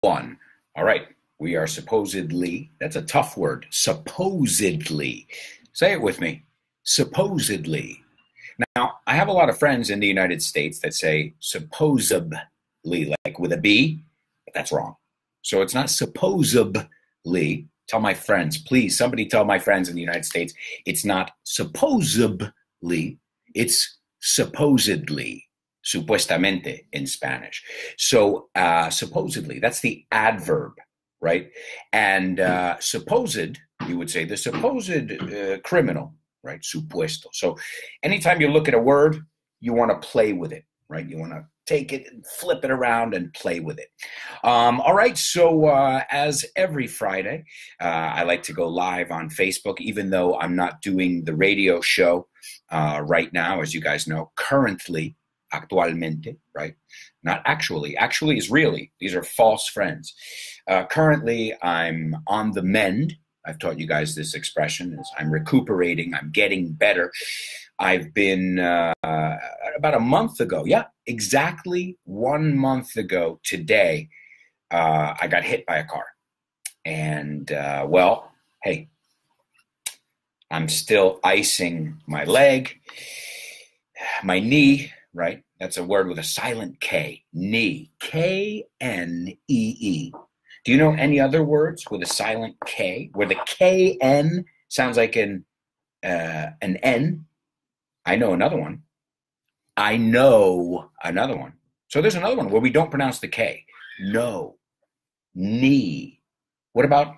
one. All right, we are supposedly, that's a tough word, supposedly. Say it with me, supposedly. Now, I have a lot of friends in the United States that say supposedly, like with a B, but that's wrong. So it's not supposedly. Tell my friends, please, somebody tell my friends in the United States, it's not supposedly, it's supposedly, supuestamente in Spanish. So supposedly, that's the adverb, right? And supposed, you would say the supposed criminal, right? Supuesto. So anytime you look at a word, you want to play with it, right? You want to take it and flip it around and play with it. All right, so as every Friday, I like to go live on Facebook, even though I'm not doing the radio show right now, as you guys know, currently, actualmente, right? Not actually. Actually is really. These are false friends. Currently, I'm on the mend. I've taught you guys this expression. Is I'm recuperating. I'm getting better. I've been about a month ago. Yeah, exactly 1 month ago today, I got hit by a car. And, well, hey, I'm still icing my leg, my knee, right? That's a word with a silent K, knee, Knee. Do you know any other words with a silent K, where the KN sounds like an N? I know another one. I know another one. So there's another one where we don't pronounce the K. No. Knee. What about,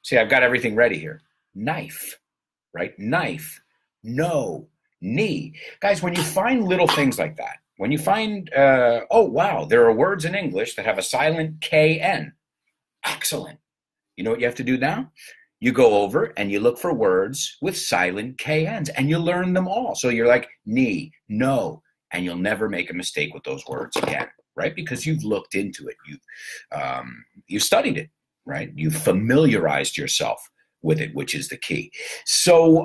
see, I've got everything ready here. Knife, right? Knife. No. Knee. Guys, when you find little things like that, when you find, oh, wow, there are words in English that have a silent KN. Excellent. You know what you have to do now? You go over and you look for words with silent KNs and you learn them all. So you're like knee, no, and you'll never make a mistake with those words again, right? Because you've looked into it. You've studied it, right? You've familiarized yourself with it, which is the key. So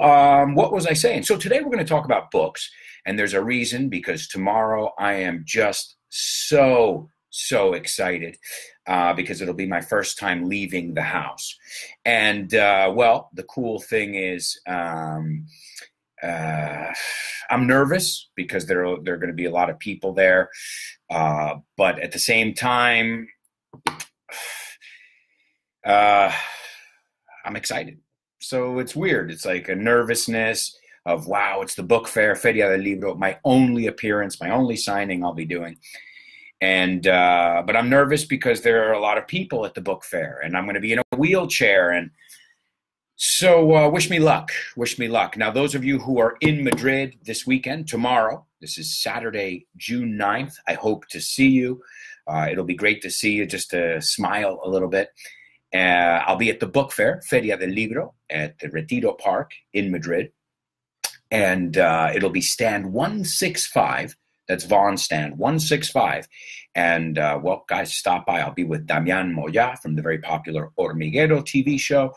what was I saying? So today we're going to talk about books, and there's a reason, because tomorrow I am just so excited because it'll be my first time leaving the house. And, well, the cool thing is I'm nervous because there are going to be a lot of people there. But at the same time, I'm excited. So it's weird. It's like a nervousness of, wow, it's the book fair, Feria del Libro, my only appearance, my only signing I'll be doing. And but I'm nervous because there are a lot of people at the book fair, and I'm going to be in a wheelchair. And so wish me luck. Wish me luck. Now, those of you who are in Madrid this weekend, tomorrow, this is Saturday, June 9th, I hope to see you. It'll be great to see you, just to smile a little bit. I'll be at the book fair, Feria del Libro, at the Retiro Park in Madrid. And it'll be stand 165. That's Vaughn's stand, 165. And, well, guys, stop by. I'll be with Damian Moya from the very popular Hormiguero TV show.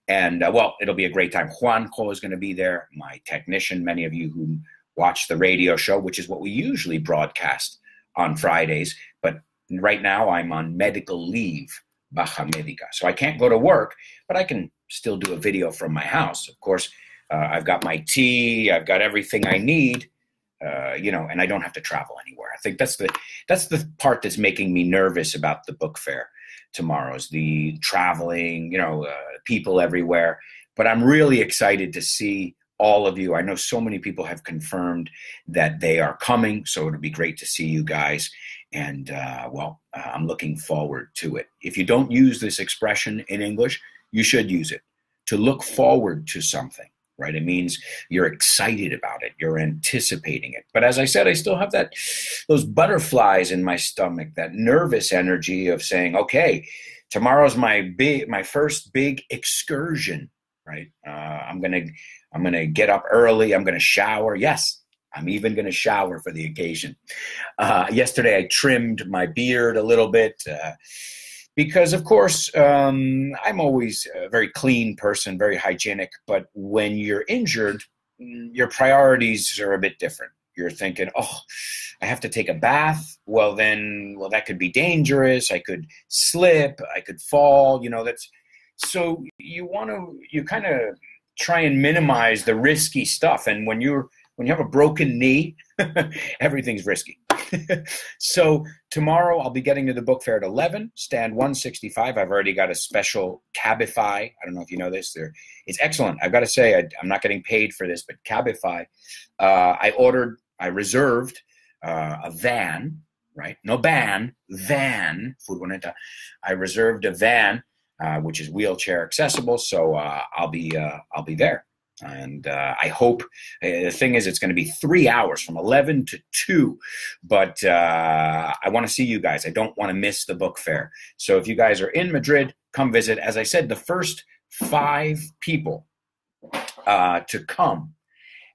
And, well, it'll be a great time. Juanjo is going to be there, my technician, many of you who watch the radio show, which is what we usually broadcast on Fridays. But right now I'm on medical leave, baja medica. So I can't go to work, but I can still do a video from my house. Of course, I've got my tea. I've got everything I need. You know, and I don't have to travel anywhere. I think that's the part that's making me nervous about the book fair tomorrow, is the traveling, you know, people everywhere. But I'm really excited to see all of you. I know so many people have confirmed that they are coming, so it'll be great to see you guys. And, well, I'm looking forward to it. If you don't use this expression in English, you should use it, to look forward to something. Right? It means you're excited about it. You're anticipating it. But as I said, I still have those butterflies in my stomach, that nervous energy of saying, okay, tomorrow's my first big excursion, right? I'm gonna get up early. I'm gonna shower. Yes, I'm even gonna shower for the occasion. Yesterday, I trimmed my beard a little bit. Because, of course, I'm always a very clean person, very hygienic. But when you're injured, your priorities are a bit different. you're thinking, oh, I have to take a bath. Well, that could be dangerous. I could slip. I could fall. So you kind of try and minimize the risky stuff. And when you have a broken knee, everything's risky. So tomorrow I'll be getting to the book fair at 11, stand 165. I've already got a special Cabify. I don't know if you know this. It's excellent. I've got to say, I'm not getting paid for this, but Cabify, I reserved a van, right? No ban, van. Furgoneta. I reserved a van, which is wheelchair accessible. So I'll be there. And I hope the thing is, it's going to be 3 hours from 11 to 2. But I want to see you guys. I don't want to miss the book fair. So if you guys are in Madrid, come visit. As I said, the first 5 people to come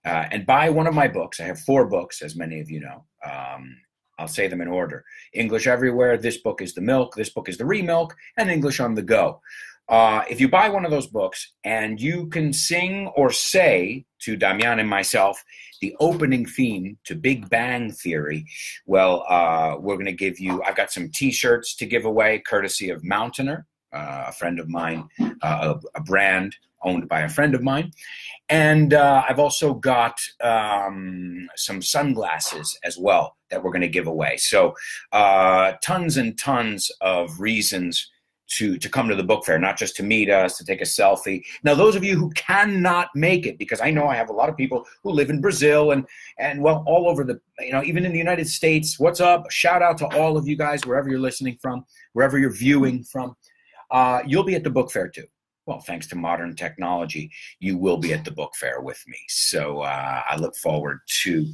and buy one of my books. I have 4 books, as many of you know. I'll say them in order. English Everywhere. This book is The Milk. This book is The Remilk. And English on the Go. If you buy one of those books and you can sing or say to Damian and myself the opening theme to Big Bang Theory, well, we're going to give you, I've got some T-shirts to give away, courtesy of Mountaineer, a friend of mine, a brand owned by a friend of mine. And I've also got some sunglasses as well that we're going to give away. So tons and tons of reasons to come to the book fair, not just to meet us, to take a selfie. Now, those of you who cannot make it, because I know I have a lot of people who live in Brazil and well, all over even in the United States. What's up? Shout out to all of you guys, wherever you're listening from, wherever you're viewing from. You'll be at the book fair too. Well, thanks to modern technology, you will be at the book fair with me. So I look forward to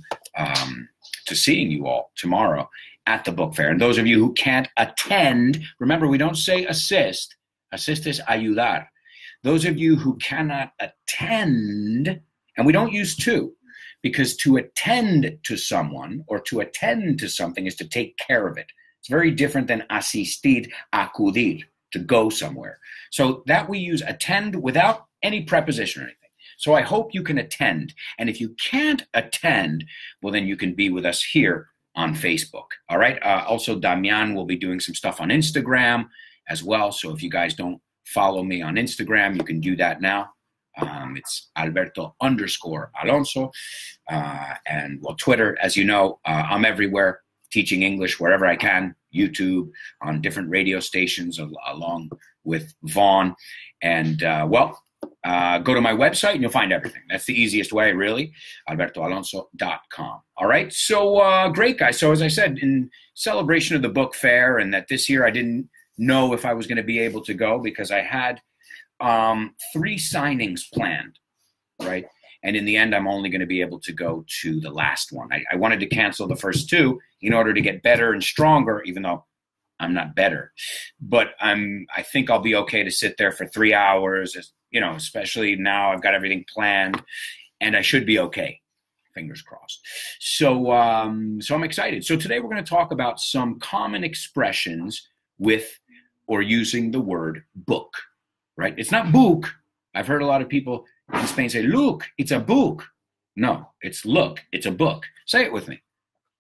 seeing you all tomorrow at the book fair. And those of you who can't attend, remember, we don't say assist. Assist is ayudar. Those of you who cannot attend, and we don't use to, because to attend to someone or to attend to something is to take care of it. It's very different than asistir, acudir, to go somewhere. So that we use attend without any preposition or anything. So I hope you can attend. And if you can't attend, well, then you can be with us here on Facebook. All right. Also, Damian will be doing some stuff on Instagram as well. So if you guys don't follow me on Instagram, you can do that now. It's Alberto_Alonso. And well, Twitter, as you know, I'm everywhere, teaching English wherever I can, YouTube, on different radio stations along with Vaughn. And go to my website and you'll find everything. That's the easiest way, really, albertoalonso.com. All right, so great, guys. So as I said, in celebration of the book fair, and that this year I didn't know if I was going to be able to go because I had 3 signings planned, right? And in the end, I'm only going to be able to go to the last one. I wanted to cancel the first 2 in order to get better and stronger, even though I'm not better. But I think I'll be okay to sit there for 3 hours, especially now I've got everything planned, and I should be okay. Fingers crossed. So I'm excited. So today we're going to talk about some common expressions with or using the word book, right? It's not book. I've heard a lot of people in Spain say, look, it's a book. No, it's look, it's a book. Say it with me,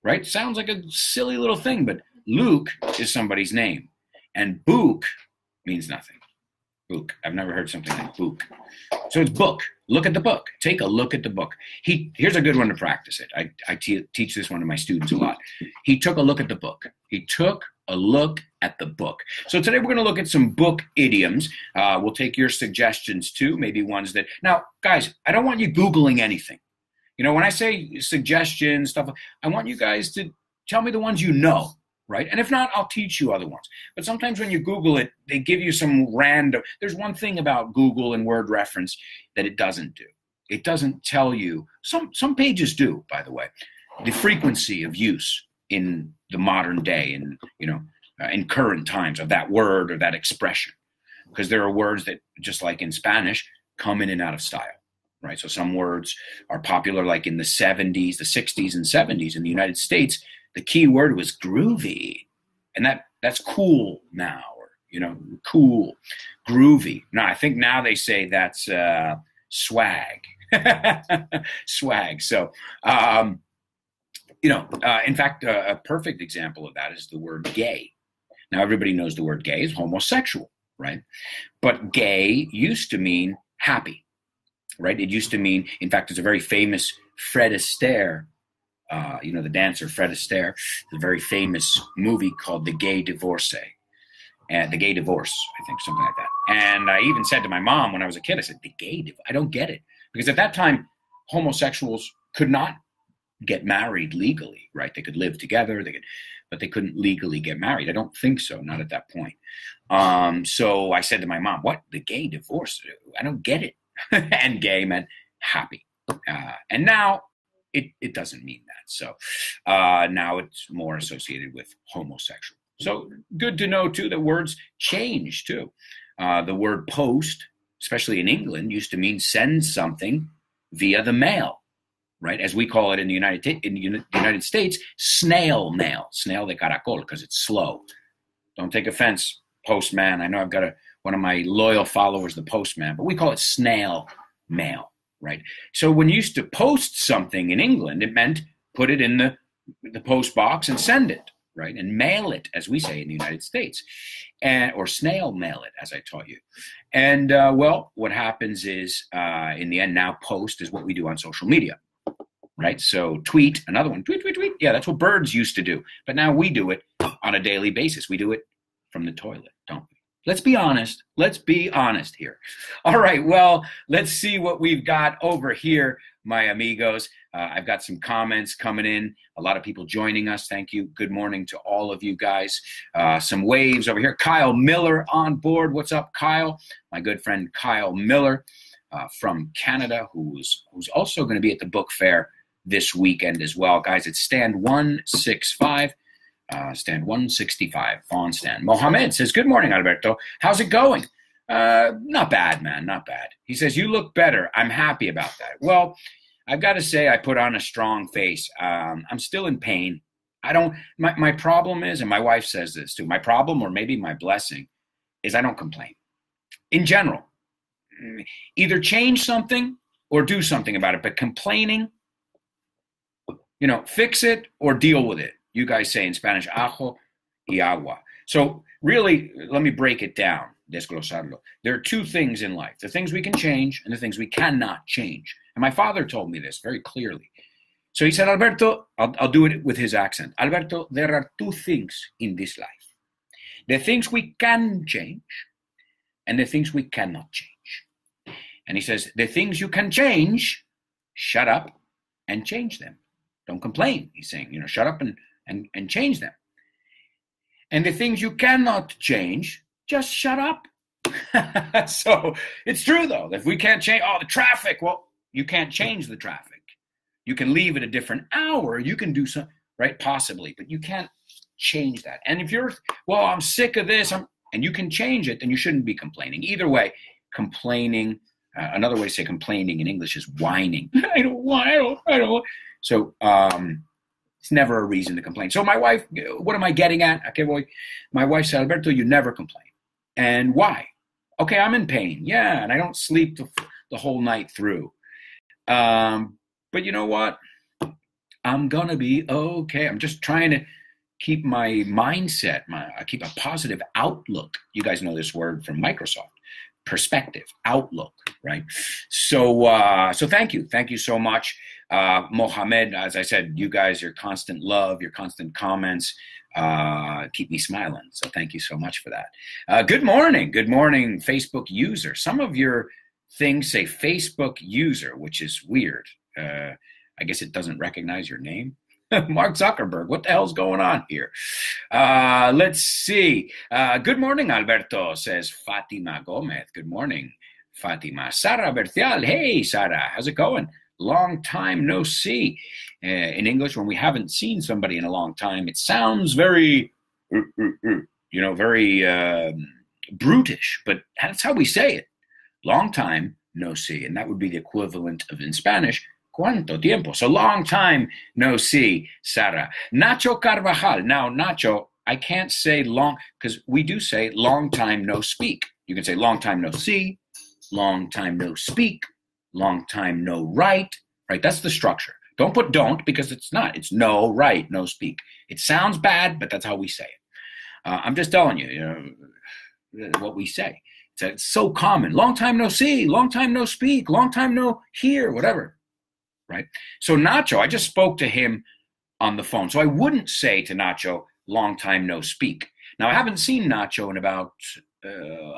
right? Sounds like a silly little thing, but Luke is somebody's name, and book means nothing. Book. I've never heard something like book. So it's book. Look at the book. Take a look at the book. Here's a good one to practice it. I teach this one to my students a lot. He took a look at the book. He took a look at the book. So today we're going to look at some book idioms. We'll take your suggestions too, maybe ones that... Now, guys, I don't want you Googling anything. When I say suggestions, stuff, I want you guys to tell me the ones you know. Right? And if not, I'll teach you other ones. But sometimes when you Google it, they give you some random... There's one thing about Google and word reference that it doesn't do. It doesn't tell you... Some pages do, by the way. The frequency of use in the modern day and, in current times of that word or that expression. Because there are words that, just like in Spanish, come in and out of style. Right? So some words are popular like in the 70s, the 60s and 70s in the United States. The key word was groovy, and that's cool now, or, cool, groovy. No, I think now they say that's swag, swag. So In fact, a perfect example of that is the word gay. Now, everybody knows the word gay is homosexual, right? But gay used to mean happy, right? It used to mean, in fact, there's a very famous Fred Astaire, the dancer Fred Astaire, the very famous movie called The Gay Divorcee. The Gay Divorce, I think, something like that. And I even said to my mom when I was a kid, I said, the gay divorce, I don't get it. Because at that time, homosexuals could not get married legally, right? They could live together, but they couldn't legally get married. I don't think so, not at that point. So I said to my mom, what? The gay divorce? I don't get it. And gay meant happy. And now it doesn't mean that. So now it's more associated with homosexual. So good to know, too, that words change, too. The word post, especially in England, used to mean send something via the mail, right? As we call it in the United States, snail mail, snail de caracol, because it's slow. Don't take offense, postman. I know I've got one of my loyal followers, the postman, but we call it snail mail, right? So when you used to post something in England, it meant put it in the post box and send it, right? And mail it, as we say in the United States, or snail mail it, as I taught you. And what happens is, in the end, now post is what we do on social media, right? So tweet, another one, tweet. Yeah, that's what birds used to do. But now we do it on a daily basis. We do it from the toilet, don't we? Let's be honest. Let's be honest here. All right, well, let's see what we've got over here, my amigos. I've got some comments coming in. A lot of people joining us. Thank you. Good morning to all of you guys. Some waves over here. Kyle Miller on board. What's up, Kyle? My good friend Kyle Miller from Canada, who's also going to be at the book fair this weekend as well. Guys, it's stand 165. Stand 165, Fawn Stand. Mohammed says, good morning, Alberto. How's it going? Not bad, man, not bad. He says, you look better. I'm happy about that. Well, I've got to say I put on a strong face. I'm still in pain. My problem is, and my wife says this too, my problem, or maybe my blessing, is I don't complain. In general, either change something or do something about it. But complaining, fix it or deal with it. You guys say in Spanish, ajo y agua. So really, let me break it down, desglosarlo. There are two things in life, the things we can change and the things we cannot change. And my father told me this very clearly. So he said, Alberto, I'll do it with his accent. Alberto, there are two things in this life. The things we can change and the things we cannot change. And he says, the things you can change, shut up and change them. Don't complain. He's saying, shut up and change them. And the things you cannot change, just shut up. So it's true, though. If we can't change, the traffic, well, you can't change the traffic. You can leave at a different hour. You can do some, right? Possibly, but you can't change that. And if you're, I'm sick of this, and you can change it, then you shouldn't be complaining. Either way, complaining, another way to say complaining in English is whining. I don't want. So it's never a reason to complain. So my wife, what am I getting at? Okay, well, my wife said, Alberto, you never complain. And why? Okay, I'm in pain. Yeah, and I don't sleep the whole night through. But you know what? I'm going to be okay. I'm just trying to keep my mindset, I keep a positive outlook. You guys know this word from Microsoft. Perspective, outlook, right? So thank you. Thank you so much. Mohammed, as I said, you guys, your constant love, your constant comments, keep me smiling. So thank you so much for that. Good morning, Facebook user. Some of your things say Facebook user, which is weird. I guess it doesn't recognize your name. Mark Zuckerberg, what the hell's going on here? Let's see. Good morning, Alberto, says Fatima Gomez. Good morning, Fatima. Sara Bertial. Hey, Sara, how's it going? Long time no see. In English, when we haven't seen somebody in a long time, it sounds very, very brutish, but that's how we say it. Long time no see. And that would be the equivalent of, in Spanish, ¿cuánto tiempo? So long time no see, Sara. Nacho Carvajal. Now, Nacho, I can't say long, because we do say long time no speak. You can say long time no see, long time no speak, long time no write, right? That's the structure. Don't put don't, because it's not. It's no, right, no, speak. It sounds bad, but that's how we say it. I'm just telling you, what we say. It's so common. Long time no see, long time no speak, long time no hear, whatever, right? So Nacho, I just spoke to him on the phone. So I wouldn't say to Nacho, long time no speak. Now, I haven't seen Nacho in about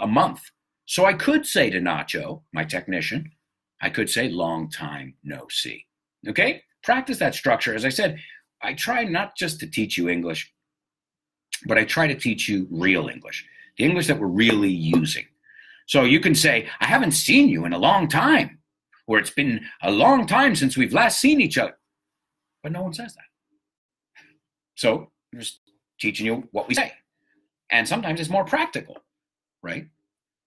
a month. So I could say to Nacho, my technician, I could say long time no see. Okay? Practice that structure. As I said, I try not just to teach you English, but I try to teach you real English, the English that we're really using. So you can say, I haven't seen you in a long time, or it's been a long time since we've last seen each other. But no one says that. So I'm just teaching you what we say. And sometimes it's more practical, right?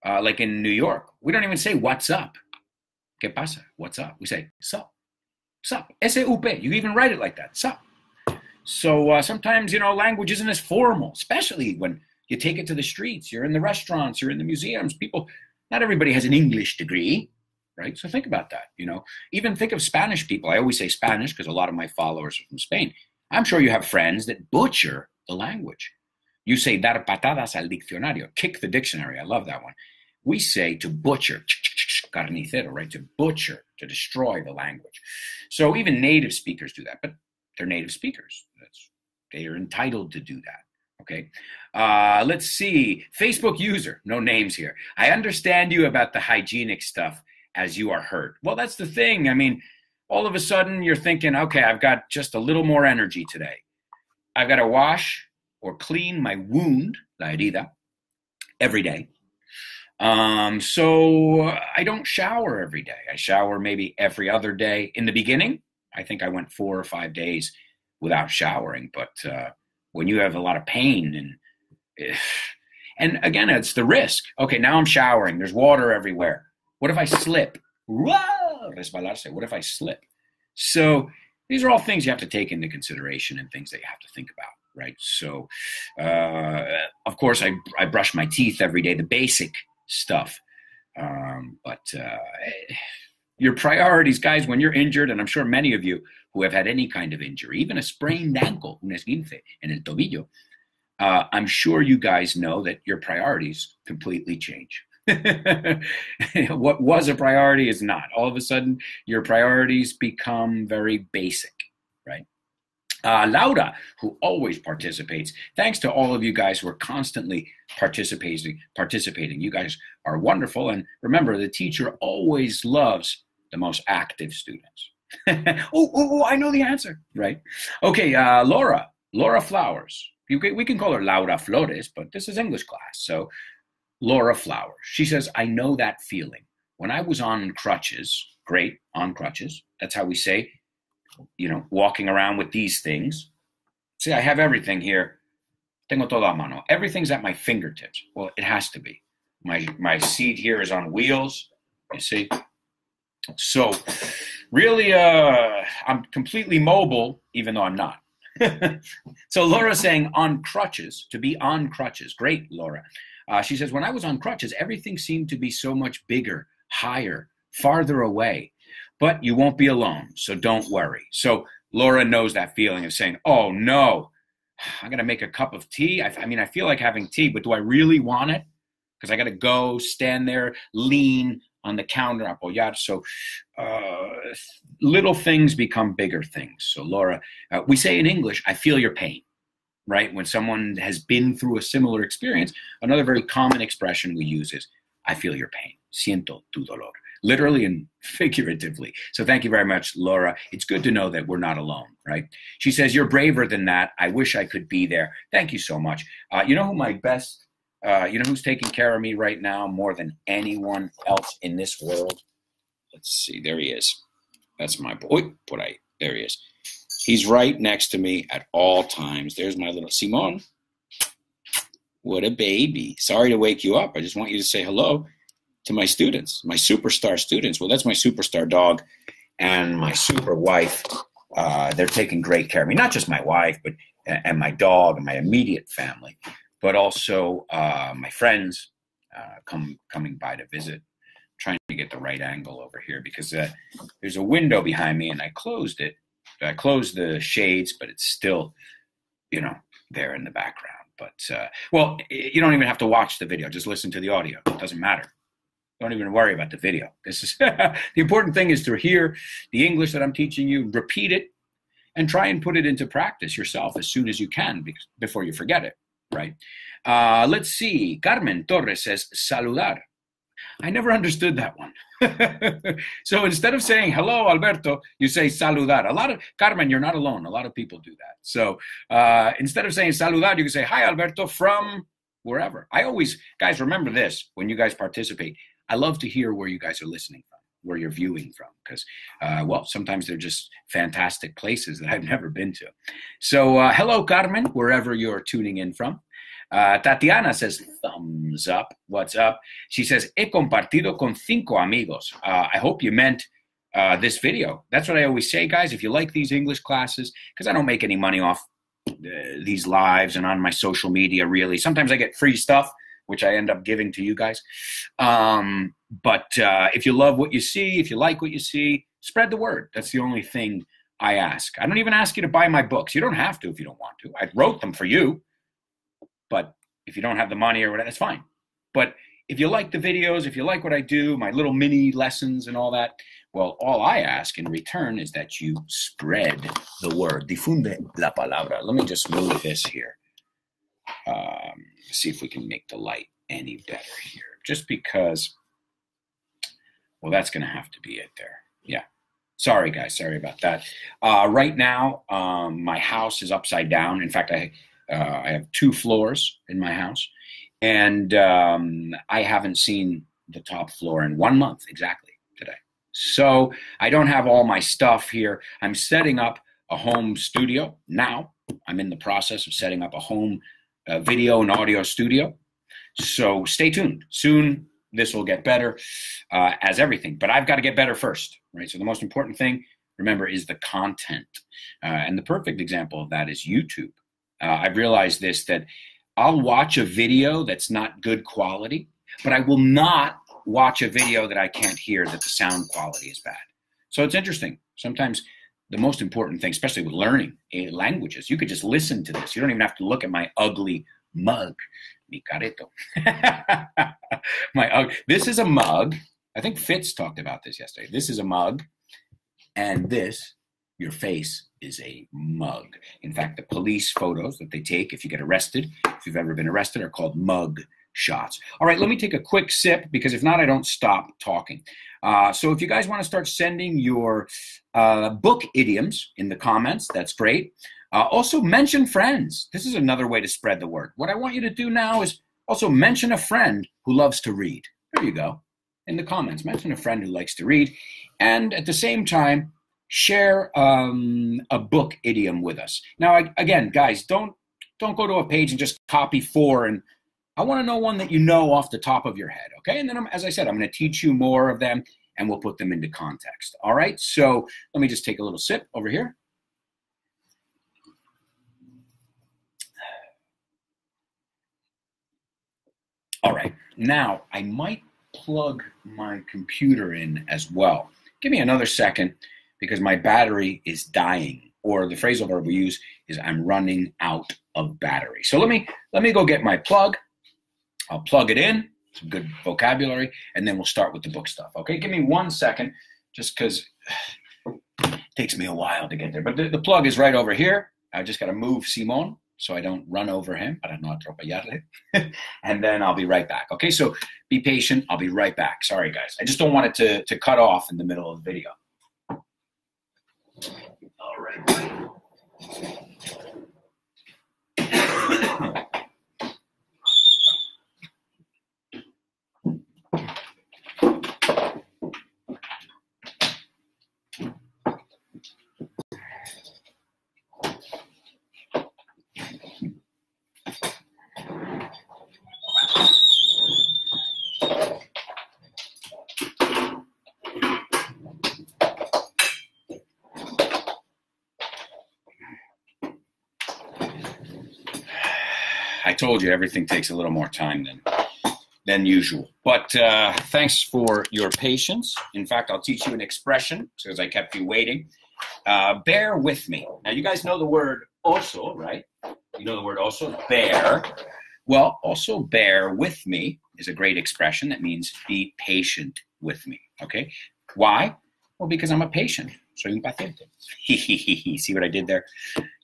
Like in New York, we don't even say what's up. ¿Qué pasa? What's up? We say sup. Sup. S-U-P. You even write it like that. Sup. So sometimes, language isn't as formal, especially when you take it to the streets. You're in the restaurants. You're in the museums. People, not everybody has an English degree, right? So think about that, Even think of Spanish people. I always say Spanish because a lot of my followers are from Spain. I'm sure you have friends that butcher the language. You say dar patadas al diccionario, kick the dictionary. I love that one. We say to butcher, carnicero, right? To butcher, to destroy the language. So even native speakers do that, but they're native speakers. They are entitled to do that. Okay. Let's see. Facebook user, no names here. I understand you about the hygienic stuff as you are hurt. Well, that's the thing. I mean, all of a sudden you're thinking, okay, I've got just a little more energy today. I've got to wash or clean my wound, la herida, every day. So I don't shower every day. I shower maybe every other day. In the beginning, I think I went 4 or 5 days without showering. But when you have a lot of pain and again, it's the risk. Okay, now I'm showering. There's water everywhere. What if I slip? Resbalarse. What if I slip? So these are all things you have to take into consideration and things that you have to think about, right? So, of course, I brush my teeth every day, the basic stuff. But your priorities, guys, when you're injured, and I'm sure many of you who have had any kind of injury, even a sprained ankle, un esguince en el tobillo, I'm sure you guys know that your priorities completely change. What was a priority is not. All of a sudden, your priorities become very basic, right? Laura, who always participates. Thanks to all of you guys who are constantly participating. You guys are wonderful. And remember, the teacher always loves the most active students. I know the answer, right? Okay, Laura Flowers. We can call her Laura Flores, but this is English class. So Laura Flowers. She says, I know that feeling. When I was on crutches, great, on crutches. That's how we say, walking around with these things. See, I have everything here. Tengo todo a mano. Everything's at my fingertips. Well, it has to be. My seat here is on wheels, you see. So really, I'm completely mobile, even though I'm not. So Laura's saying on crutches, to be on crutches. Great, Laura. She says, when I was on crutches, everything seemed to be so much bigger, higher, farther away. But you won't be alone, so don't worry. So Laura knows that feeling of saying, oh, no, I'm going to make a cup of tea. I feel like having tea, but do I really want it? Because I got to go, stand there, lean on the counter, apoyar. So little things become bigger things. So Laura, we say in English, I feel your pain, right? When someone has been through a similar experience, another very common expression we use is, I feel your pain. Siento tu dolor. Literally and figuratively. So thank you very much, Laura. It's good to know that we're not alone, right? She says, you're braver than that. I wish I could be there. Thank you so much. You know who's taking care of me right now more than anyone else in this world? Let's see. There he is. That's my boy. There he is. He's right next to me at all times. There's my little Simon. What a baby. Sorry to wake you up. I just want you to say hello to my students, my superstar students. Well, that's my superstar dog and my super wife. They're taking great care of me, not just my wife, but and my dog and my immediate family, but also my friends coming by to visit. Trying to get the right angle over here because there's a window behind me and I closed it I closed the shades, but it's still, there in the background. But, well, you don't even have to watch the video. Just listen to the audio. It doesn't matter. Don't even worry about the video. This is the important thing is to hear the English that I'm teaching you, repeat it, and try and put it into practice yourself as soon as you can before you forget it, right? Let's see. Carmen Torres says, saludar. I never understood that one. So instead of saying, hello, Alberto, you say saludar. Carmen, you're not alone. A lot of people do that. So instead of saying saludar, you can say, hi, Alberto, from wherever. Guys, remember this when you guys participate. I love to hear where you guys are listening from, where you're viewing from, because, sometimes they're just fantastic places that I've never been to. So hello, Carmen, wherever you're tuning in from. Tatiana says, thumbs up. What's up? She says, he compartido con 5 amigos. I hope you meant this video. That's what I always say, guys. If you like these English classes, because I don't make any money off these lives and on my social media, really. Sometimes I get free stuff, which I end up giving to you guys. But if you love what you see, if you like what you see, spread the word. That's the only thing I ask. I don't even ask you to buy my books. You don't have to if you don't want to. I wrote them for you. But if you don't have the money or whatever, that's fine. But if you like the videos, if you like what I do, my little mini lessons and all that, well, all I ask in return is that you spread the word. Difunde la palabra. Let me just move this here. See if we can make the light any better here. Just because, well, that's going to have to be it there. Yeah. Sorry, guys. Sorry about that. Right now, my house is upside down. In fact, I have 2 floors in my house, and I haven't seen the top floor in 1 month exactly today. So I don't have all my stuff here. I'm setting up a home studio now. I'm in the process of setting up a home video and audio studio. So stay tuned. Soon this will get better as everything, but I've got to get better first, right? So the most important thing, remember, is the content. And the perfect example of that is YouTube. I've realized this, that I'll watch a video that's not good quality, but I will not watch a video that I can't hear, that the sound quality is bad. So it's interesting. Sometimes the most important thing, especially with learning languages, you could just listen to this. You don't even have to look at my ugly mug. Mi careto. This is a mug. I think Fitz talked about this yesterday. This is a mug, and this, your face, is a mug. In fact, the police photos that they take if you get arrested, if you've ever been arrested, are called mug shots. All right, let me take a quick sip, because if not, I don't stop talking. So if you guys want to start sending your book idioms in the comments, that's great. Also, mention friends. This is another way to spread the word. What I want you to do now is also mention a friend who loves to read. There you go. In the comments, mention a friend who likes to read. And at the same time, share a book idiom with us. Now, again, guys, don't go to a page and just copy 4. And I want to know one that you know off the top of your head, okay? And then, as I said, I'm going to teach you more of them, and we'll put them into context. All right? So let me just take a little sip over here. All right. Now, I might plug my computer in as well. Give me another second, because my battery is dying, or the phrasal verb we use is I'm running out of battery. So let me go get my plug. I'll plug it in, some good vocabulary, and then we'll start with the book stuff. Okay, give me 1 second, just because it takes me a while to get there. But the plug is right over here. I just got to move Simon so I don't run over him, para no atropellarle. And then I'll be right back. Okay, so be patient. I'll be right back. Sorry, guys. I just don't want it to cut off in the middle of the video. All right. I told you everything takes a little more time than usual. But thanks for your patience. In fact, I'll teach you an expression because I kept you waiting. Bear with me. Now, you guys know the word oso, right? You know the word oso, bear. Well, also bear with me is a great expression that means be patient with me, okay? Why? Well, because I'm a patient. Soy un paciente. See what I did there?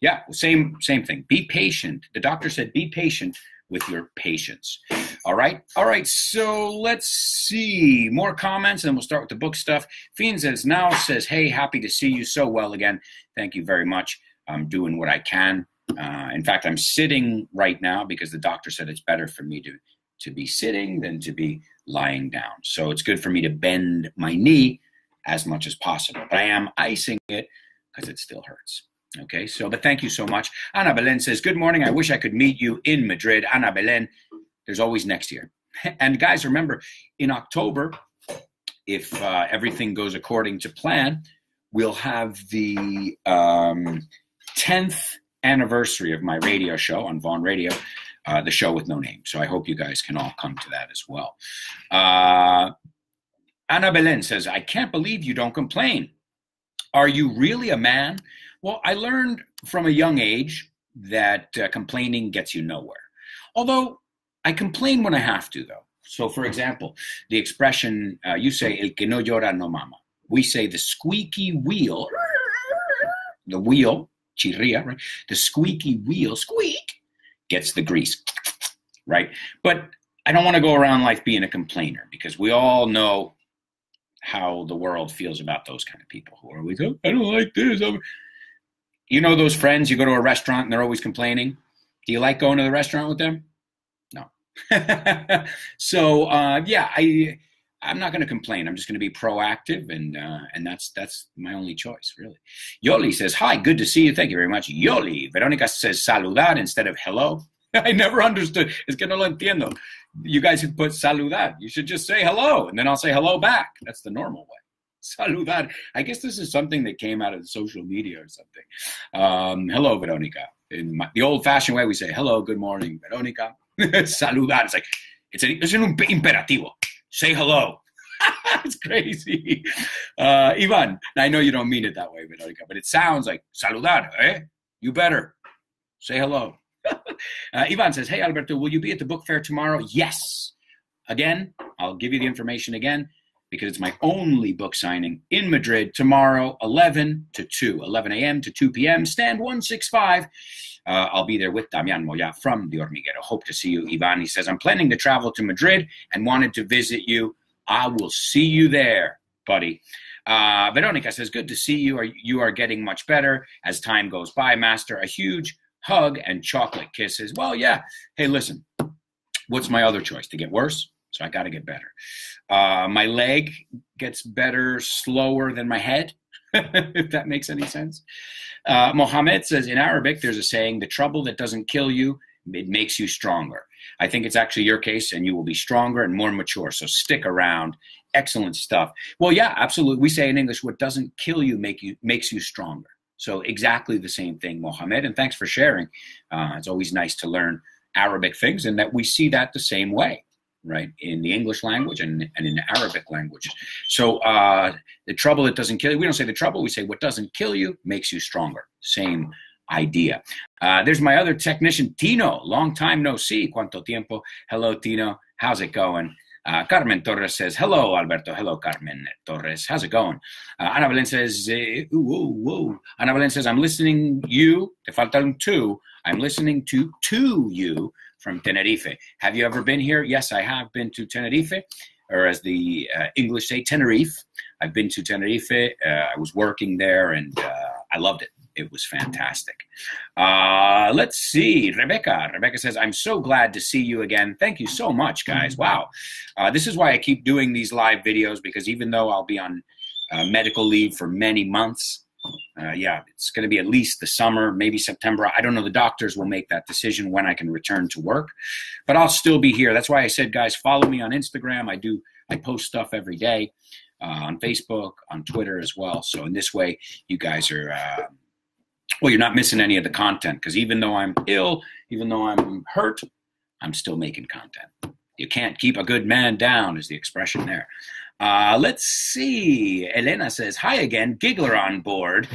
Yeah, same thing. Be patient. The doctor said be patient with your patients. All right, so let's see. More comments, and then we'll start with the book stuff. Fiend says, hey, happy to see you so well again. Thank you very much. I'm doing what I can. In fact, I'm sitting right now because the doctor said it's better for me to be sitting than to be lying down. So it's good for me to bend my knee as much as possible. But I am icing it because it still hurts. Okay, so, but thank you so much. Ana Belen says, good morning. I wish I could meet you in Madrid. Ana Belen, there's always next year. And guys, remember, in October, if everything goes according to plan, we'll have the 10th anniversary of my radio show on Vaughn Radio, the show with no name. So I hope you guys can all come to that as well. Ana Belen says, I can't believe you don't complain. Are you really a man? Well, I learned from a young age that complaining gets you nowhere. Although I complain when I have to, though. So, for example, the expression, you say, el que no llora no mama. We say the squeaky wheel, the wheel, chirria, right? The squeaky wheel, squeak, gets the grease, right? But I don't want to go around life being a complainer because we all know how the world feels about those kind of people who are always, oh, I don't like this. You know those friends, you go to a restaurant and they're always complaining. Do you like going to the restaurant with them? No. So, yeah, I'm not going to complain. I'm just going to be proactive, and that's my only choice, really. Yoli says, hi, good to see you. Thank you very much. Yoli. Veronica says saludar instead of hello. I never understood. Es que no lo entiendo. You guys who put saludar, you should just say hello, and then I'll say hello back. That's the normal way. Saludar. I guess this is something that came out of social media or something. Hello, Veronica. In the old-fashioned way, we say, hello, good morning, Veronica. Saludar. It's like, it's an imperativo. Say hello. It's crazy. Ivan, I know you don't mean it that way, Veronica, but it sounds like saludar, eh? You better. Say hello. Ivan says, hey, Alberto, will you be at the book fair tomorrow? Yes. Again, I'll give you the information again, because it's my only book signing in Madrid tomorrow, 11 a.m. to 2 p.m., stand 165. I'll be there with Damian Moya from The Hormiguero. Hope to see you, Ivan. He says, I'm planning to travel to Madrid and wanted to visit you. I will see you there, buddy. Veronica says, good to see you. You are getting much better as time goes by, Master. A huge hug and chocolate kisses. Well, yeah. Hey, listen, what's my other choice? To get worse? So I got to get better. My leg gets better slower than my head, if that makes any sense. Mohammed says, in Arabic, there's a saying, the trouble that doesn't kill you, it makes you stronger. I think it's actually your case, and you will be stronger and more mature. So stick around. Excellent stuff. Well, yeah, absolutely. We say in English, what doesn't kill you makes you stronger. So exactly the same thing, Mohammed. And thanks for sharing. It's always nice to learn Arabic things, and that we see that the same way, right, in the English language and in the Arabic language. So the trouble that doesn't kill you, we don't say the trouble, we say what doesn't kill you makes you stronger. Same idea. There's my other technician, Tino. Long time no see. Cuánto tiempo. Hello, Tino. How's it going? Carmen Torres says, hello, Alberto. Hello, Carmen Torres. How's it going? Ana Belén says, Ana Belén says, I'm listening you. Te falta un two. I'm listening to you from Tenerife. Have you ever been here? Yes, I have been to Tenerife, or as the English say, Tenerife. I've been to Tenerife. I was working there, and I loved it. It was fantastic. Let's see. Rebecca says, I'm so glad to see you again. Thank you so much, guys. Wow. This is why I keep doing these live videos, because even though I'll be on medical leave for many months, yeah, it's going to be at least the summer, maybe September. I don't know. The doctors will make that decision when I can return to work, but I'll still be here. That's why I said, guys, follow me on Instagram. I post stuff every day on Facebook, on Twitter as well. So in this way, you guys are, well, you're not missing any of the content, because even though I'm ill, even though I'm hurt, I'm still making content. You can't keep a good man down is the expression there. Let's see. Elena says, hi again, Giggler on board.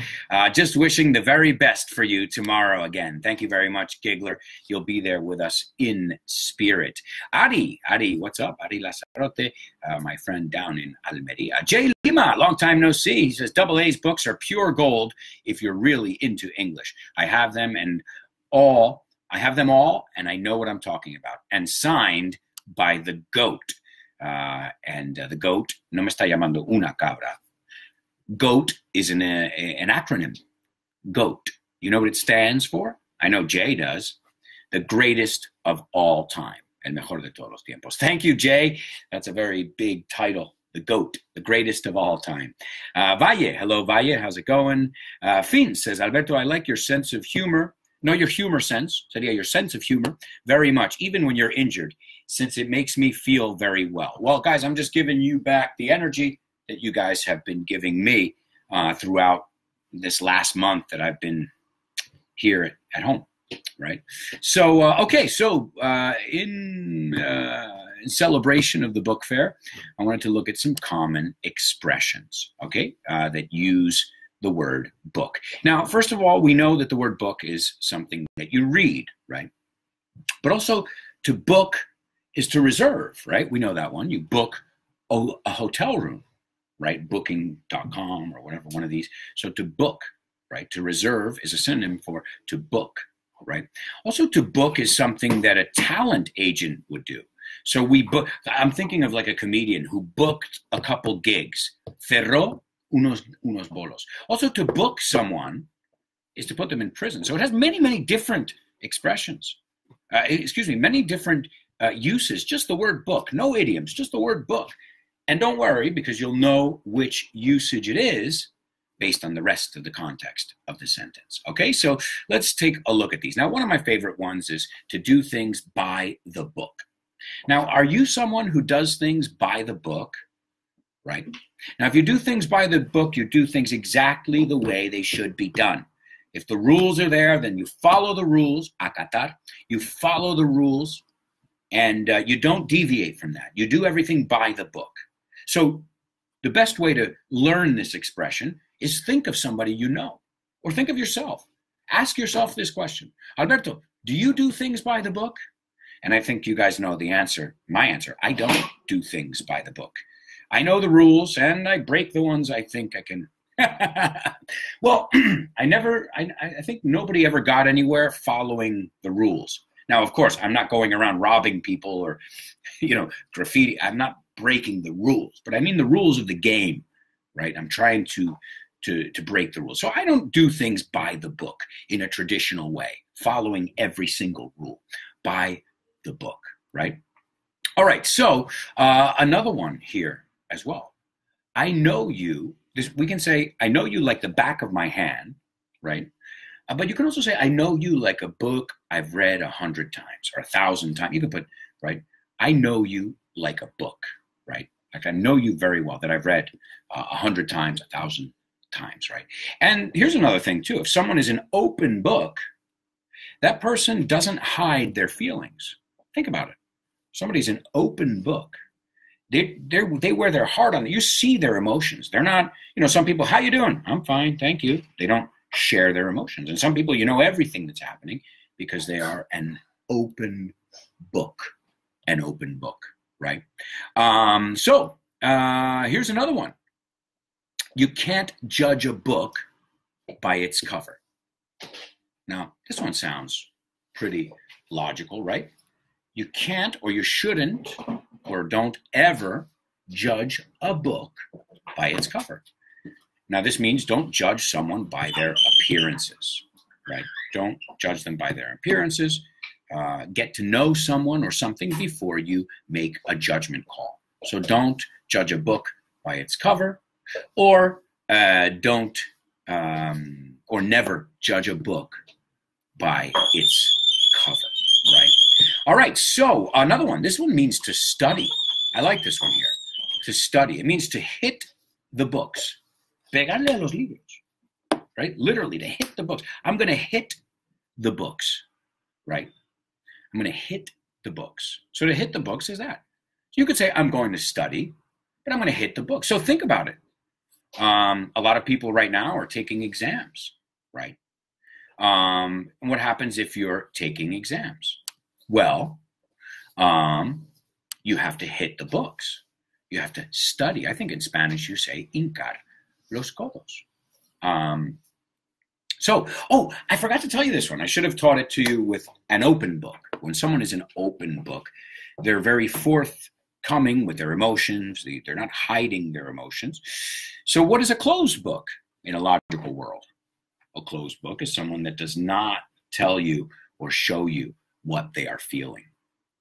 Just wishing the very best for you tomorrow again. Thank you very much, Giggler. You'll be there with us in spirit. Ari, what's up? Ari Lazarote, my friend down in Almeria. Jay Lima, long time no see. He says, Double A's books are pure gold if you're really into English. I have them all, and I know what I'm talking about. And signed by the GOAT. The GOAT, no me está llamando una cabra. GOAT is an acronym. GOAT. You know what it stands for? I know Jay does. The greatest of all time. El mejor de todos los tiempos. Thank you, Jay. That's a very big title. The GOAT, the greatest of all time. Valle, hello, Valle. How's it going? Fin says, Alberto, I like your sense of humor. No, your humor sense. Sería your sense of humor very much, even when you're injured, since it makes me feel very well. Well, guys, I'm just giving you back the energy that you guys have been giving me throughout this last month that I've been here at home, right? So, in celebration of the book fair, I wanted to look at some common expressions, okay, that use the word book. Now, first of all, we know that the word book is something that you read, right? But also to book is to reserve, right? We know that one. You book a hotel room, right? Booking.com or whatever, one of these. So to book, right? To reserve is a synonym for to book, right? Also to book is something that a talent agent would do. So we book, I'm thinking of like a comedian who booked a couple gigs. Cerró unos bolos. Also, to book someone is to put them in prison. So it has many, many different expressions. Many different uses. Just the word book. No idioms, just the word book. And don't worry, because you'll know which usage it is based on the rest of the context of the sentence. Okay, so let's take a look at these. Now, one of my favorite ones is to do things by the book. Now, are you someone who does things by the book? Right? Now, if you do things by the book, you do things exactly the way they should be done. If the rules are there, then you follow the rules, acatar. You follow the rules, and you don't deviate from that. You do everything by the book. So the best way to learn this expression is think of somebody you know, or think of yourself. Ask yourself this question. Alberto, do you do things by the book? And I think you guys know the answer, my answer. I don't do things by the book. I know the rules, and I break the ones I think I can. Well, I think nobody ever got anywhere following the rules. Now, of course, I'm not going around robbing people or, graffiti. I'm not breaking the rules, but I mean the rules of the game, right? I'm trying to break the rules. So I don't do things by the book in a traditional way, following every single rule by the book, right? All right, so another one here as well. I know you. We can say, I know you like the back of my hand, right? But you can also say, I know you like a book I've read 100 times or 1,000 times. You can put, right? I know you like a book, right? Like I know you very well, that I've read 100 times, 1,000 times, right? And here's another thing too. If someone is an open book, that person doesn't hide their feelings. Think about it. Somebody's an open book. They wear their heart on it. You see their emotions. They're not, some people, how you doing? I'm fine, thank you. They don't share their emotions. And some people, everything that's happening because they are an open book, right? Here's another one. You can't judge a book by its cover. Now, this one sounds pretty logical, right? You can't, or you shouldn't, or don't ever judge a book by its cover. Now, this means don't judge someone by their appearances, right? Don't judge them by their appearances. Get to know someone or something before you make a judgment call. So don't judge a book by its cover, or don't, or never judge a book by its cover, right? All right, so another one. This one means to study. I like this one here. To study. It means to hit the books. Pegarle a los libros, right? Literally, to hit the books. I'm going to hit the books, right? I'm going to hit the books. So to hit the books is that. You could say, I'm going to study. but I'm going to hit the book. So think about it. A lot of people right now are taking exams, right? And what happens if you're taking exams? Well, you have to hit the books. You have to study. I think in Spanish you say hincar los codos. I forgot to tell you this one. I should have taught it to you with an open book. When someone is an open book, they're very forthcoming with their emotions. They're not hiding their emotions. So what is a closed book in a logical world? A closed book is someone that does not tell you or show you what they are feeling,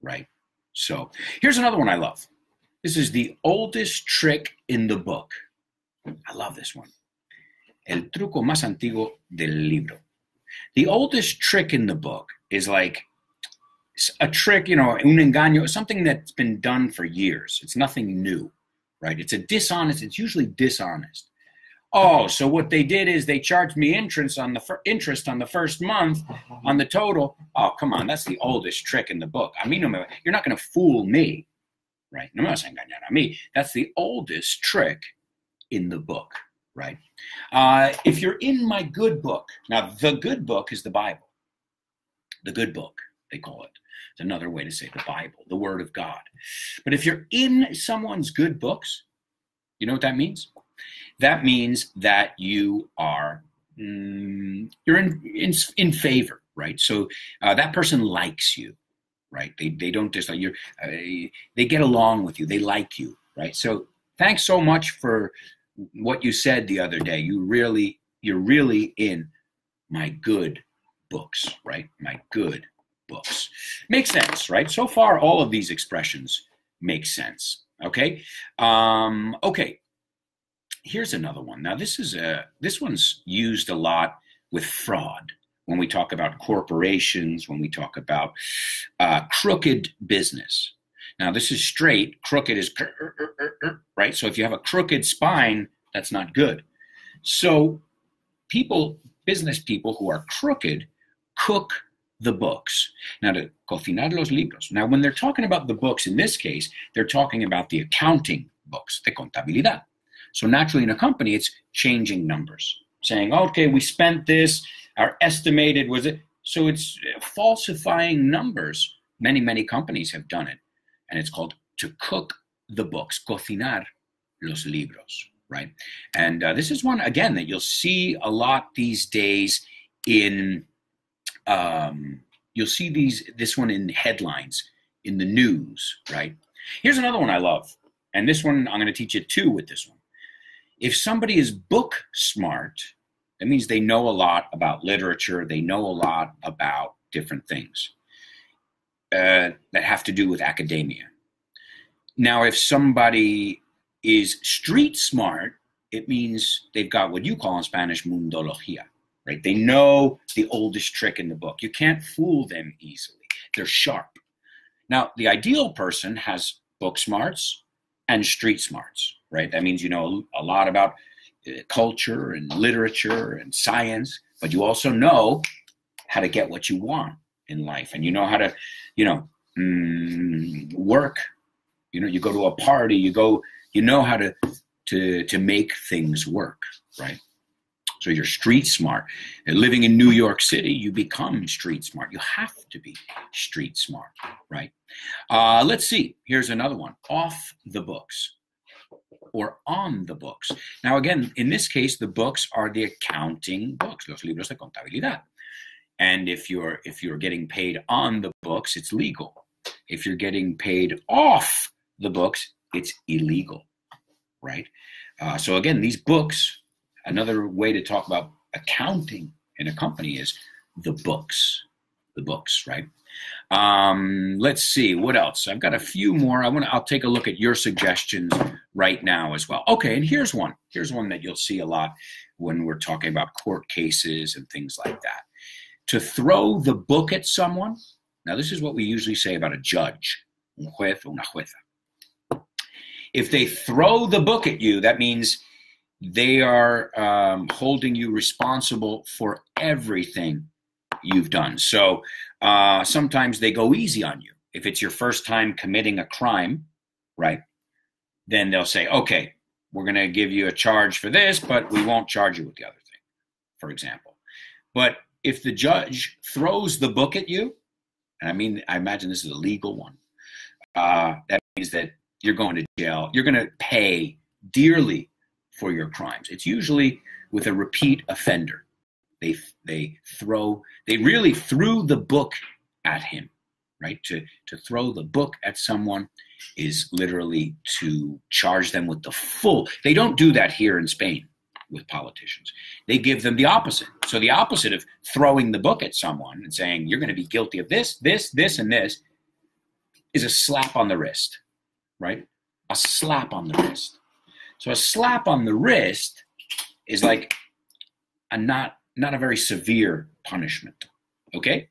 right? So here's another one I love. This is the oldest trick in the book. I love this one. El truco más antiguo del libro. The oldest trick in the book is like a trick, un engaño, something that's been done for years. It's nothing new, right? It's usually dishonest. Oh, so what they did is they charged me interest on the first month on the total. Oh, come on, that's the oldest trick in the book. I mean, you're not going to fool me, right? No me vas a engañar a mí. That's the oldest trick in the book, right? If you're in my good book, now the good book is the Bible. The good book, they call it. It's another way to say the Bible, the Word of God. But if you're in someone's good books, you know what that means? That means that you are you're in favor, right? So that person likes you, right? They don't dislike you. They get along with you. They like you, right? So thanks so much for what you said the other day. You're really in my good books, right? My good books. Makes sense, right? So far, all of these expressions make sense. Okay. Okay. Here's another one. Now, this one's used a lot with fraud when we talk about corporations, when we talk about crooked business. Now, this is straight. Crooked is right. So if you have a crooked spine, that's not good. So business people who are crooked, cook the books. Now, to cocinar los libros. Now, when they're talking about the books, in this case, they're talking about the accounting books, de contabilidad. So naturally, in a company, it's changing numbers, saying, okay, we spent this, our estimated was it. So it's falsifying numbers. Many, many companies have done it. And it's called to cook the books, cocinar los libros, right? And this is one, again, that you'll see a lot these days you'll see this one in headlines, in the news, right? Here's another one I love. And this one, I'm going to teach you two with this one. If somebody is book smart, that means they know a lot about literature. They know a lot about different things that have to do with academia. Now, if somebody is street smart, it means they've got what you call in Spanish mundología, right? They know the oldest trick in the book. You can't fool them easily. They're sharp. Now, the ideal person has book smarts and street smarts, right? That means you know a lot about culture and literature and science, but you also know how to get what you want in life, and you know how to, work. You go to a party, you know how to make things work, right? So you're street smart. And living in New York City, you become street smart. You have to be street smart, right? Let's see. Here's another one. Off the books or on the books. Now, again, in this case, the books are the accounting books, los libros de contabilidad. And if you're getting paid on the books, it's legal. If you're getting paid off the books, it's illegal, right? So again, these books, another way to talk about accounting in a company is the books, right? Let's see, what else? I've got a few more. I'll take a look at your suggestions right now as well. Okay, and here's one that you'll see a lot when we're talking about court cases and things like that. To throw the book at someone. Now, this is what we usually say about a judge, un juez o una jueza. If they throw the book at you, that means they are holding you responsible for everything you've done. So sometimes they go easy on you. If it's your first time committing a crime, right? then they'll say, okay, we're going to give you a charge for this, but we won't charge you with the other thing, for example. But if the judge throws the book at you, and I imagine this is a legal one, that means that you're going to jail. You're going to pay dearly for your crimes. It's usually with a repeat offender. They really threw the book at him, right? To throw the book at someone is literally to charge them with the full. They don't do that here in Spain with politicians. They give them the opposite. So the opposite of throwing the book at someone and saying, you're going to be guilty of this, this, this, and this, is a slap on the wrist, right? A slap on the wrist. So a slap on the wrist is like a not a very severe punishment, okay?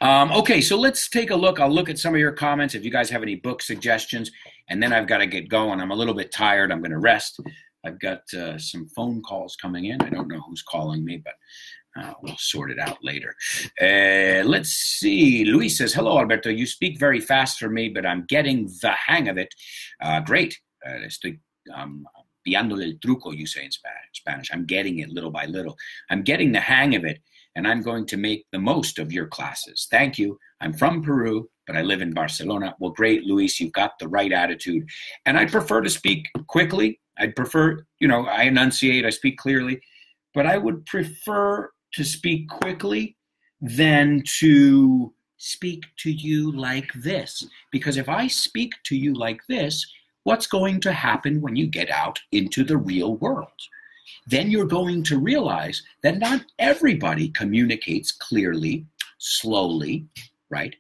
Okay, so let's take a look. I'll look at some of your comments if you guys have any book suggestions, and then I've got to get going. I'm a little bit tired. I'm going to rest. I've got some phone calls coming in. I don't know who's calling me, but we'll sort it out later. Let's see. Luis says, hello, Alberto. You speak very fast for me, but I'm getting the hang of it. Great. Estoy pillando el truco, you say in Spanish. I'm getting it little by little. I'm getting the hang of it, and I'm going to make the most of your classes. Thank you. I'm from Peru, but I live in Barcelona. Well, great, Luis. You've got the right attitude. And I prefer to speak quickly. I'd prefer, I enunciate, I speak clearly, but I would prefer to speak quickly than to speak to you like this. Because if I speak to you like this, what's going to happen when you get out into the real world? Then you're going to realize that not everybody communicates clearly, slowly, right?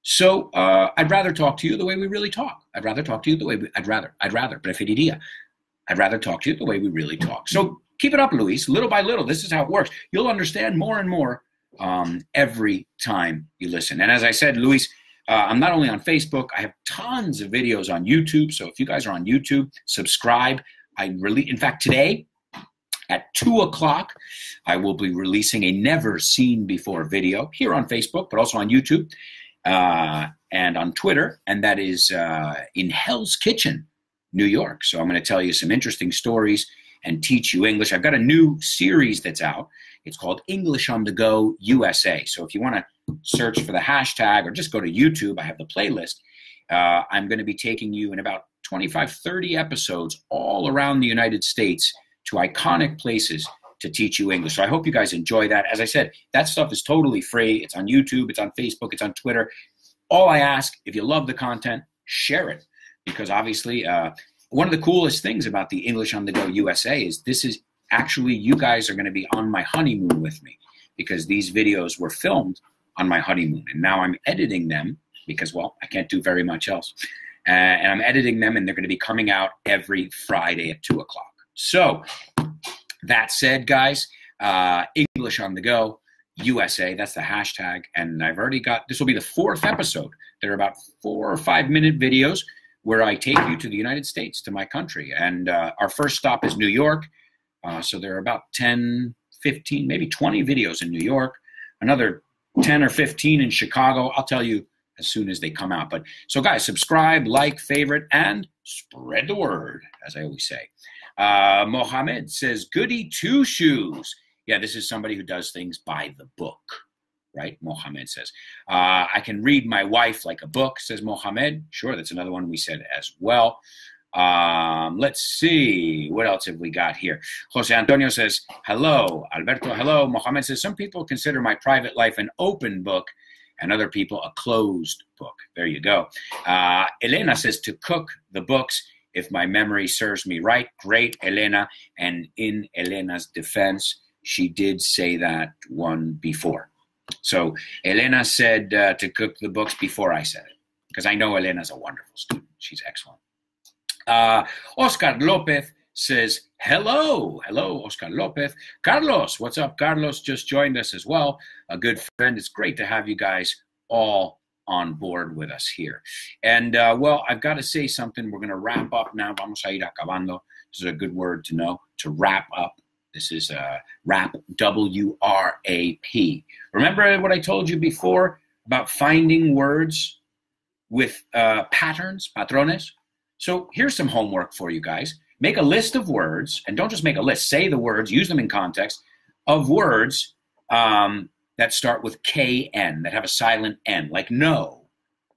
So I'd rather talk to you the way we really talk. I'd rather talk to you the way preferiría. I'd rather talk to you the way we really talk. So keep it up, Luis, little by little. This is how it works. You'll understand more and more every time you listen. And as I said, Luis, I'm not only on Facebook, I have tons of videos on YouTube. So if you guys are on YouTube, subscribe. In fact, today at 2 o'clock, I will be releasing a never seen before video here on Facebook, but also on YouTube and on Twitter. And that is in Hell's Kitchen, New York. So I'm going to tell you some interesting stories and teach you English. I've got a new series that's out. It's called English on the Go USA. So if you want to search for the hashtag or just go to YouTube, I have the playlist. I'm going to be taking you in about 25, 30 episodes all around the United States to iconic places to teach you English. So I hope you guys enjoy that. As I said, that stuff is totally free. It's on YouTube, it's on Facebook, it's on Twitter. All I ask, if you love the content, share it. Because obviously, one of the coolest things about the English on the Go USA is this is actually, you guys are going to be on my honeymoon with me, because these videos were filmed on my honeymoon. And now I'm editing them because, well, I can't do very much else. And I'm editing them, and they're going to be coming out every Friday at 2 o'clock. So that said, guys, English on the Go USA, that's the hashtag. And I've already got, this will be the 4th episode. They're about 4 or 5 minute videos where I take you to the United States, to my country. And our first stop is New York. So there are about 10, 15, maybe 20 videos in New York, another 10 or 15 in Chicago. I'll tell you as soon as they come out. But so guys, subscribe, like, favorite, and spread the word, as I always say. Mohammed says, goody two shoes. Yeah, this is somebody who does things by the book, right? Mohammed says, I can read my wife like a book, says Mohammed. Sure, that's another one we said as well. Let's see, what else have we got here? Jose Antonio says, hello. Alberto, hello. Mohammed says, some people consider my private life an open book and other people a closed book. There you go. Elena says, to cook the books, if my memory serves me right. Great, Elena. And in Elena's defense, she did say that one before. So Elena said to cook the books before I said it, because I know Elena's a wonderful student. She's excellent. Oscar Lopez says, hello. Hello, Oscar Lopez. Carlos, what's up? Carlos just joined us as well. A good friend. It's great to have you guys all on board with us here. And, well, I've got to say something. We're going to wrap up now. Vamos a ir acabando. This is a good word to know, to wrap up. This is wrap, W-R-A-P. Remember what I told you before about finding words with patterns, patrones? So here's some homework for you guys. Make a list of words, and don't just make a list. Say the words, use them in context, of words that start with KN, that have a silent N, like no,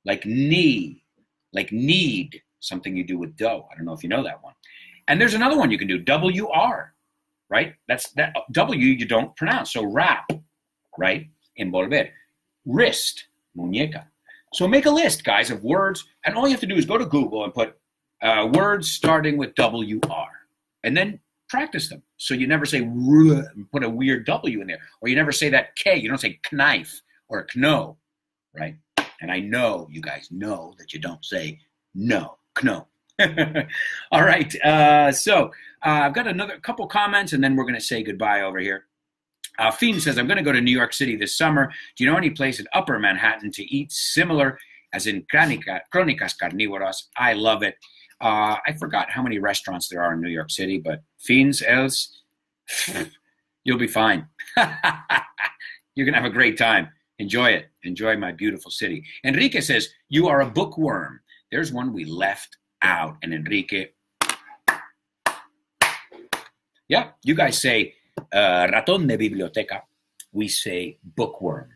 like knee, like need, something you do with dough. I don't know if you know that one. And there's another one you can do, WR, right? That's that W you don't pronounce. So wrap, right? Envolver. Wrist, muñeca. So make a list, guys, of words, and all you have to do is go to Google and put words starting with WR, and then practice them. So you never say R and put a weird W in there, or you never say that K. You don't say knife or kno, right? And I know you guys know that you don't say no, kno. All right, so I've got another couple comments, and then we're going to say goodbye over here. Fiend says, I'm going to go to New York City this summer. Do you know any place in Upper Manhattan to eat similar as in Crónicas Carnívoras? I love it. I forgot how many restaurants there are in New York City, but Fiends, else, you'll be fine. You're going to have a great time. Enjoy it. Enjoy my beautiful city. Enrique says, you are a bookworm. There's one we left out. And Enrique, yeah, you guys say ratón de biblioteca. We say bookworm,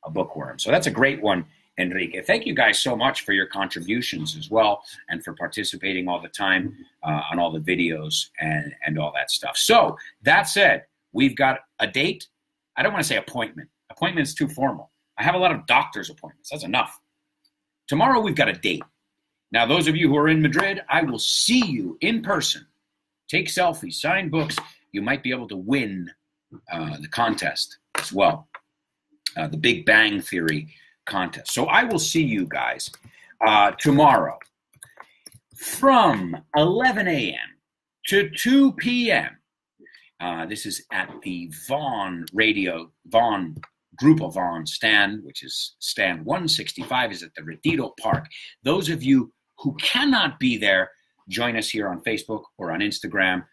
a bookworm. So that's a great one, Enrique. Thank you guys so much for your contributions as well, and for participating all the time on all the videos and all that stuff. So that said, we've got a date. I don't want to say appointment. Appointment's too formal. I have a lot of doctor's appointments. That's enough. Tomorrow we've got a date. Now, those of you who are in Madrid, I will see you in person. Take selfies, sign books. You might be able to win the contest as well, the Big Bang Theory contest. So I will see you guys tomorrow from 11 a.m. to 2 p.m. This is at the Vaughan Grupo Vaughan stand, which is stand 165, is at the Retiro Park. Those of you who cannot be there, join us here on Facebook or on Instagram.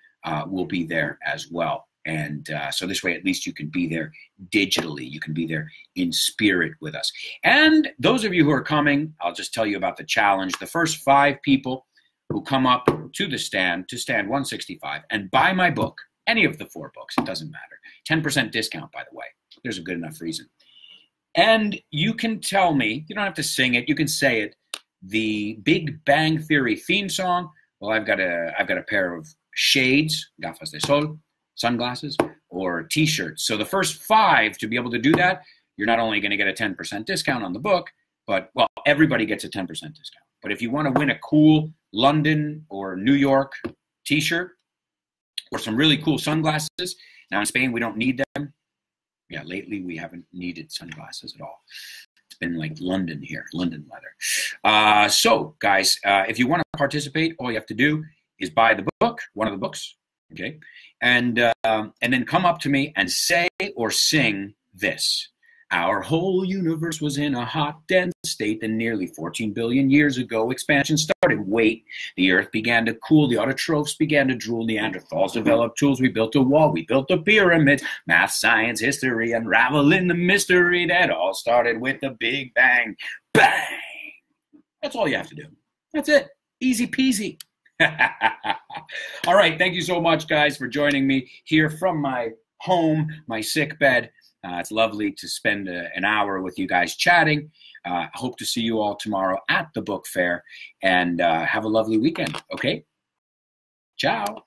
We'll be there as well. And so this way, at least you can be there digitally. You can be there in spirit with us. And those of you who are coming, I'll just tell you about the challenge. The first 5 people who come up to the stand, to stand 165, and buy my book, any of the 4 books, it doesn't matter. 10% discount, by the way. There's a good enough reason. And you can tell me, you don't have to sing it, you can say it, the Big Bang Theory theme song. Well, I've got a pair of shades, gafas de sol, sunglasses, or t-shirts. So the first 5 to be able to do that, you're not only going to get a 10% discount on the book, but, well, everybody gets a 10% discount. But if you want to win a cool London or New York t-shirt or some really cool sunglasses, now in Spain we don't need them. Yeah, lately we haven't needed sunglasses at all. It's been like London here, London weather. So, guys, if you want to participate, all you have to do is buy the book, one of the books, okay? And then come up to me and say or sing this. Our whole universe was in a hot, dense state, and nearly 14 billion years ago, expansion started. Wait, the earth began to cool, the autotrophs began to drool, Neanderthals developed tools, we built a wall, we built a pyramid, math, science, history, unraveling the mystery that all started with the Big Bang. Bang! That's all you have to do. That's it. Easy peasy. All right, thank you so much, guys, for joining me here from my home, my sick bed. It's lovely to spend an hour with you guys chatting. I hope to see you all tomorrow at the book fair, and have a lovely weekend, okay? Ciao.